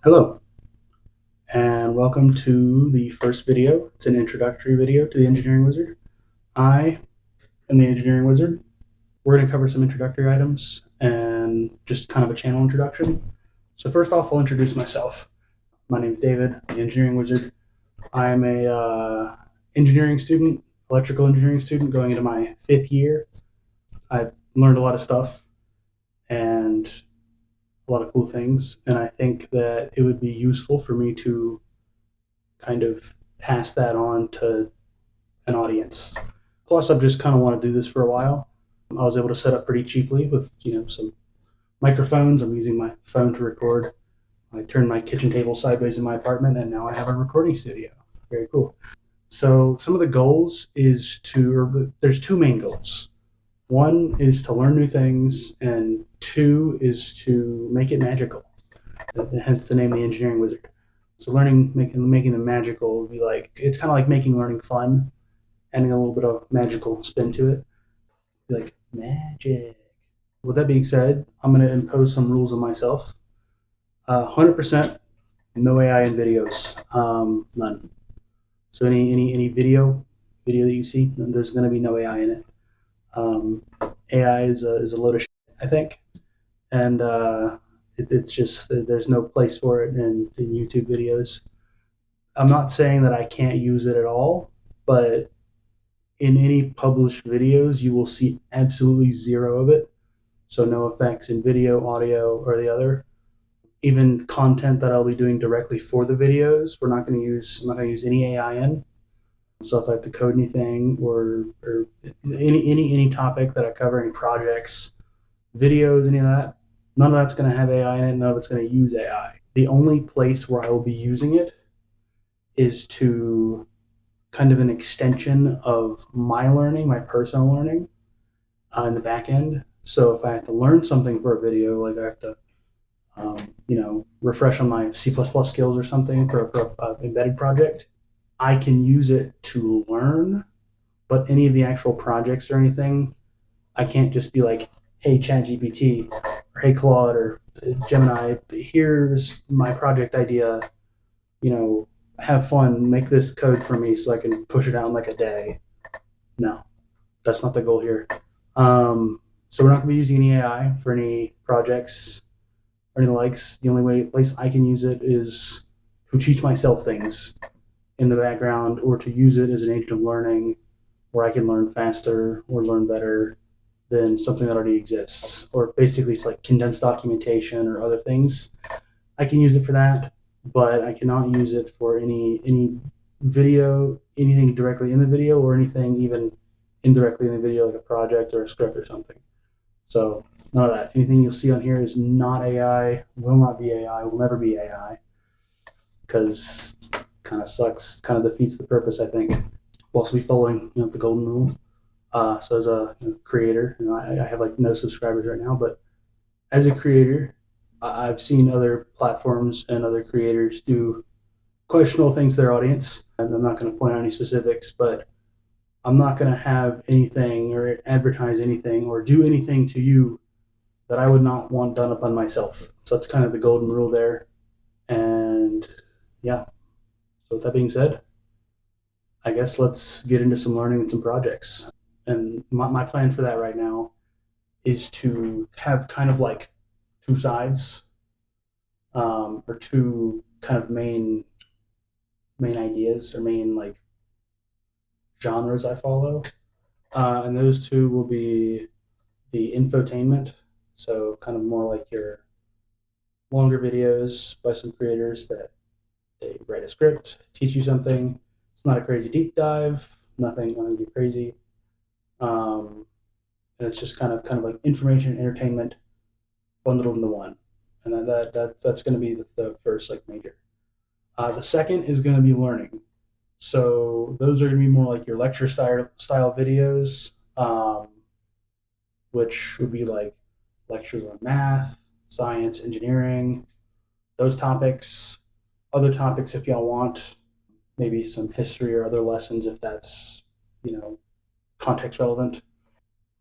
Hello, and welcome to the first video. It's an introductory video to the Engineering Wizard. I am the Engineering Wizard. We're going to cover some introductory items and just kind of a channel introduction. So first off, I'll introduce myself. My name is David, the Engineering Wizard. I'm a engineering student, electrical engineering student, going into my 5th year. I've learned a lot of stuff and a lot of cool things, and I think that it would be useful for me to kind of pass that on to an audience. Plus, I've just kind of want to do this for a while. I was able to set up pretty cheaply with some microphones. I'm using my phone to record. I turned my kitchen table sideways in my apartment, and now I have a recording studio. Very cool. So some of the goals is to, there's two main goals. One is to learn new things, and two is to make it magical. Hence the name, the Engineering Wizard. So making them magical would be like, it's kind of like making learning fun, adding a little bit of magical spin to it. Be like magic. With that being said, I'm going to impose some rules on myself. 100% no AI in videos. None. So any video that you see, there's going to be no AI in it. AI is a load of shit, I think, and it's just there's no place for it in YouTube videos. I'm not saying that I can't use it at all, but in any published videos, you will see absolutely zero of it. So no effects in video, audio, or the other. Even content that I'll be doing directly for the videos, I'm not going to use any AI in. So if I have to code anything or any topic that I cover, any projects, videos, any of that, none of that's going to have AI in it. None of it's going to use AI. The only place where I will be using it is to kind of an extension of my learning, my personal learning in the back end. So if I have to learn something for a video, like I have to, refresh on my C++ skills or something for an embedded project, I can use it to learn. But any of the actual projects or anything, I can't just be like, hey, ChatGPT, or hey, Claude, or Gemini, here's my project idea. Have fun, make this code for me so I can push it out in like a day. No, that's not the goal here. So we're not going to be using any AI for any projects or any likes. The only place I can use it is to teach myself things in the background, or to use it as an agent of learning where I can learn faster or learn better than something that already exists, or basically it's like condensed documentation or other things. I can use it for that, but I cannot use it for any video, anything directly in the video, or anything even indirectly in the video, like a project or a script or something. So none of that. Anything you'll see on here is not AI, will not be AI, will never be AI, because kind of sucks, kind of defeats the purpose, I think. We'll also be following the golden rule. So as a creator, I have like no subscribers right now, but as a creator, I've seen other platforms and other creators do questionable things to their audience. And I'm not going to point out any specifics, but I'm not going to have anything or advertise anything or do anything to you that I would not want done upon myself. So that's kind of the golden rule there. And yeah, so with that being said, I guess let's get into some learning and some projects. And my plan for that right now is to have kind of like two sides, or two kind of main ideas or main like genres I follow. And those two will be the infotainment, so kind of more like your longer videos by some creators that they write a script, teach you something. It's not a crazy deep dive, nothing too crazy. And it's just kind of like information and entertainment bundled into one. And that's going to be the first like major. The second is going to be learning. So those are going to be more like your lecture style videos, which would be like lectures on math, science, engineering, those topics. Other topics, if y'all want, maybe some history or other lessons, if that's context relevant.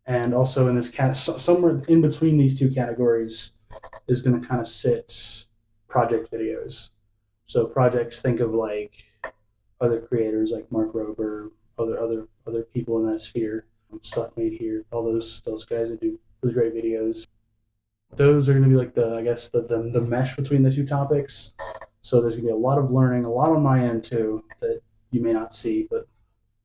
And also in this somewhere in between these two categories is going to kind of sit project videos. So projects, think of like other creators like Mark Rober, other people in that sphere, stuff made here. All those guys that do really great videos. Those are going to be like the mesh between the two topics. So there's going to be a lot of learning, a lot on my end too that you may not see, but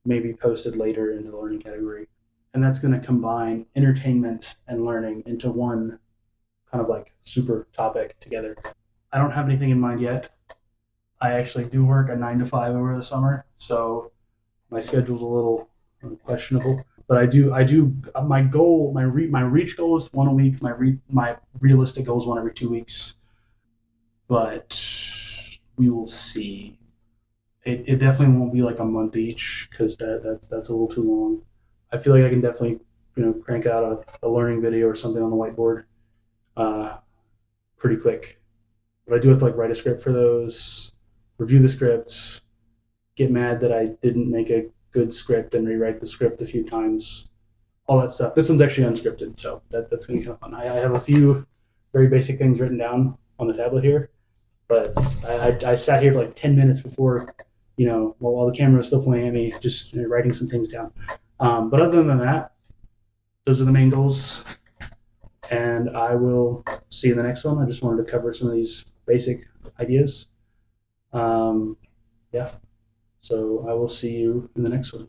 may be posted later in the learning category. And that's going to combine entertainment and learning into one kind of like super topic together. I don't have anything in mind yet. I actually do work a 9 to 5 over the summer, so my schedule's a little questionable. But I do. My goal, my reach goal is one a week. My realistic goal is one every 2 weeks. But we will see. It definitely won't be like a month each because that's a little too long. I feel like I can definitely crank out a learning video or something on the whiteboard uh, pretty quick. But I do have to like write a script for those, review the script, get mad that I didn't make a good script and rewrite the script a few times, all that stuff. This one's actually unscripted, so that's going to be kind of fun. I have a few very basic things written down on the tablet here, but I sat here for like 10 minutes before, while the camera was still pointing at me, just writing some things down. But other than that, those are the main goals, and I will see you in the next one. I just wanted to cover some of these basic ideas. Yeah. So I will see you in the next one.